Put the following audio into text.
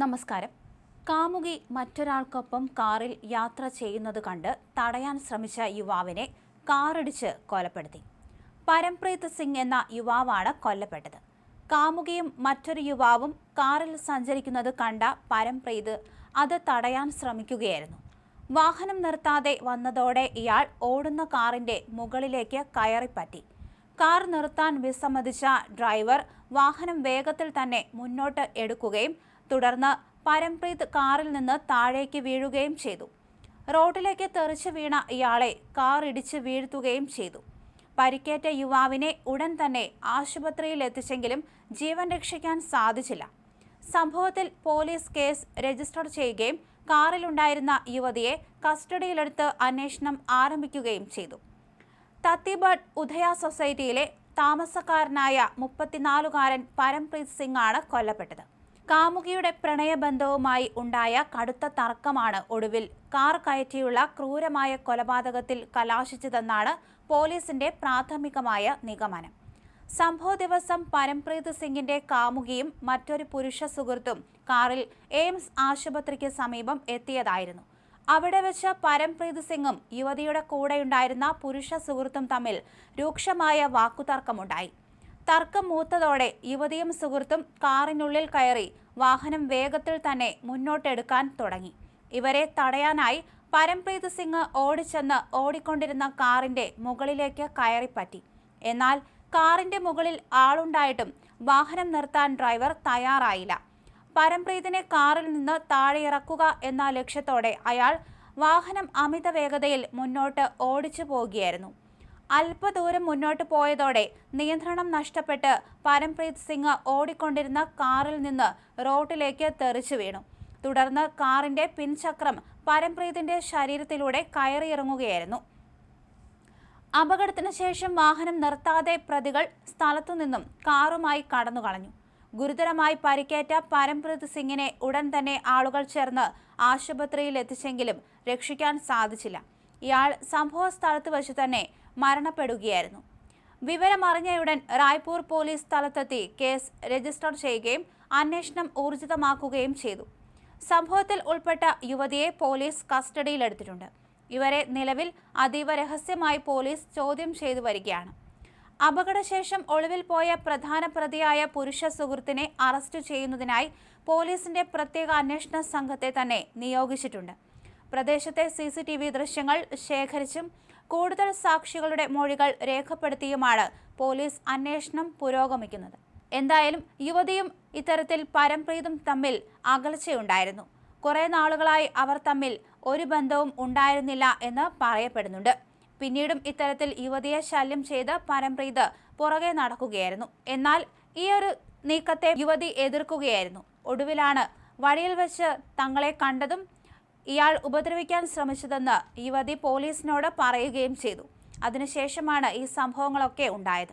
നമസ്കാരം. കാമുകി മറ്റൊരാൾക്കൊപ്പം കാറിൽ യാത്ര ചെയ്യുന്നത് കണ്ട് തടയാൻ ശ്രമിച്ച യുവാവിനെ കാറിടിച്ച് കൊലപ്പെടുത്തി. പരംപ്രീത് സിംഗ് എന്ന യുവാവാണ് കൊല്ലപ്പെട്ടത്. കാമുകിയും മറ്റൊരു യുവാവും കാറിൽ സഞ്ചരിക്കുന്നത് കണ്ട പരംപ്രീത് അത് തടയാൻ ശ്രമിക്കുകയായിരുന്നു. വാഹനം നിർത്താതെ വന്നതോടെ ഇയാൾ ഓടുന്ന കാറിന്റെ മുകളിലേക്ക് കയറിപ്പറ്റി. കാർ നിർത്താൻ വിസമ്മതിച്ച ഡ്രൈവർ വാഹനം വേഗത്തിൽ തന്നെ മുന്നോട്ട് എടുക്കുകയും തുടർന്ന് പരംപ്രീത് കാറിൽ നിന്ന് താഴേക്ക് വീഴുകയും ചെയ്തു. റോഡിലേക്ക് തെറിച്ചു വീണ ഇയാളെ കാർ ഇടിച്ച് വീഴ്ത്തുകയും ചെയ്തു. പരിക്കേറ്റ യുവാവിനെ ഉടൻ തന്നെ ആശുപത്രിയിൽ എത്തിച്ചെങ്കിലും ജീവൻ രക്ഷിക്കാൻ സാധിച്ചില്ല. സംഭവത്തിൽ പോലീസ് കേസ് രജിസ്റ്റർ ചെയ്യുകയും കാറിലുണ്ടായിരുന്ന യുവതിയെ കസ്റ്റഡിയിലെടുത്ത് അന്വേഷണം ആരംഭിക്കുകയും ചെയ്തു. തത്തിബഡ് ഉദയ സൊസൈറ്റിയിലെ താമസക്കാരനായ 34-കാരൻ പരംപ്രീത് സിംഗ് ആണ് കൊല്ലപ്പെട്ടത്. കാമുകിയുടെ പ്രണയബന്ധവുമായി ഉണ്ടായ കടുത്ത തർക്കമാണ് ഒടുവിൽ കാർ കയറ്റിയുള്ള ക്രൂരമായ കൊലപാതകത്തിൽ കലാശിച്ചതെന്നാണ് പോലീസിന്റെ പ്രാഥമികമായ നിഗമനം. സംഭവ ദിവസം പരംപ്രീത് സിംഗിന്റെ കാമുകിയും മറ്റൊരു പുരുഷ സുഹൃത്തും കാറിൽ എയിംസ് ആശുപത്രിക്ക് സമീപം എത്തിയതായിരുന്നു. അവിടെ വെച്ച് പരംപ്രീത് സിംഗും യുവതിയുടെ കൂടെയുണ്ടായിരുന്ന പുരുഷ സുഹൃത്തും തമ്മിൽ രൂക്ഷമായ വാക്കുതർക്കമുണ്ടായി. തർക്കം മൂത്തതോടെ യുവതിയും സുഹൃത്തും കാറിനുള്ളിൽ കയറി വാഹനം വേഗത്തിൽ തന്നെ മുന്നോട്ടെടുക്കാൻ തുടങ്ങി. ഇവരെ തടയാനായി പരംപ്രീത് സിംഗ് ഓടിച്ചെന്ന് ഓടിക്കൊണ്ടിരുന്ന കാറിന്റെ മുകളിലേക്ക് കയറിപ്പറ്റി. എന്നാൽ കാറിന്റെ മുകളിൽ ആളുണ്ടായിട്ടും വാഹനം നിർത്താൻ ഡ്രൈവർ തയ്യാറായില്ല. പരംപ്രീതിനെ കാറിൽ നിന്ന് താഴെ ഇറക്കുക എന്ന ലക്ഷ്യത്തോടെ അയാൾ വാഹനം അമിത വേഗതയിൽ മുന്നോട്ട് ഓടിച്ചു പോകുകയായിരുന്നു. അല്പദൂരം മുന്നോട്ട് പോയതോടെ നിയന്ത്രണം നഷ്ടപ്പെട്ട് പരംപ്രീത് സിംഗ് ഓടിക്കൊണ്ടിരുന്ന കാറിൽ നിന്ന് റോഡിലേക്ക് തെറിച്ചു വീണു. തുടർന്ന് കാറിന്റെ പിൻചക്രം പരംപ്രീതിന്റെ ശരീരത്തിലൂടെ കയറിയിറങ്ങുകയായിരുന്നു. അപകടത്തിന് ശേഷം വാഹനം നിർത്താതെ പ്രതികൾ സ്ഥലത്തുനിന്നും കാറുമായി കടന്നുകളഞ്ഞു. ഗുരുതരമായി പരിക്കേറ്റ പരംപ്രീത് സിംഗിനെ ഉടൻ തന്നെ ആളുകൾ ചേർന്ന് ആശുപത്രിയിൽ എത്തിച്ചെങ്കിലും രക്ഷിക്കാൻ സാധിച്ചില്ല. ഇയാൾ സംഭവ സ്ഥലത്ത് വച്ച് തന്നെ മരണപ്പെടുകയായിരുന്നു. വിവരമറിഞ്ഞയുടൻ റായ്പൂർ പോലീസ് സ്ഥലത്തെത്തി കേസ് രജിസ്റ്റർ ചെയ്യുകയും അന്വേഷണം ഊർജിതമാക്കുകയും ചെയ്തു. സംഭവത്തിൽ ഉൾപ്പെട്ട യുവതിയെ പോലീസ് കസ്റ്റഡിയിലെടുത്തിട്ടുണ്ട്. ഇവരെ നിലവിൽ അതീവ രഹസ്യമായി പോലീസ് ചോദ്യം ചെയ്തു വരികയാണ്. അപകടശേഷം ഒളിവിൽ പോയ പ്രധാന പ്രതിയായ പുരുഷ സുഹൃത്തിനെ അറസ്റ്റ് ചെയ്യുന്നതിനായി പോലീസിന്റെ പ്രത്യേക അന്വേഷണ സംഘത്തെ തന്നെ നിയോഗിച്ചിട്ടുണ്ട്. പ്രദേശത്തെ CCTV ദൃശ്യങ്ങൾ ശേഖരിച്ചും കൂടുതൽ സാക്ഷികളുടെ മൊഴികൾ രേഖപ്പെടുത്തിയുമാണ് പോലീസ് അന്വേഷണം പുരോഗമിക്കുന്നത്. എന്തായാലും യുവതിയും ഇത്തരത്തിൽ പരംപ്രീതും തമ്മിൽ അകൽച്ചയുണ്ടായിരുന്നു. കുറെ നാളുകളായി അവർ തമ്മിൽ ഒരു ബന്ധവും ഉണ്ടായിരുന്നില്ല എന്ന് പറയപ്പെടുന്നുണ്ട്. പിന്നീടും ഇത്തരത്തിൽ യുവതിയെ ശല്യം ചെയ്ത് പരംപ്രീത് പുറകെ നടക്കുകയായിരുന്നു. എന്നാൽ ഈ ഒരു നീക്കത്തെ യുവതി എതിർക്കുകയായിരുന്നു. ഒടുവിലാണ് വഴിയിൽ വെച്ച് തങ്ങളെ കണ്ടതും ഇയാൾ ഉപദ്രവിക്കാൻ ശ്രമിച്ചതെന്ന് യുവതി പോലീസിനോട് പറയുകയും ചെയ്തു. അതിനുശേഷമാണ് ഈ സംഭവങ്ങളൊക്കെ ഉണ്ടായത്.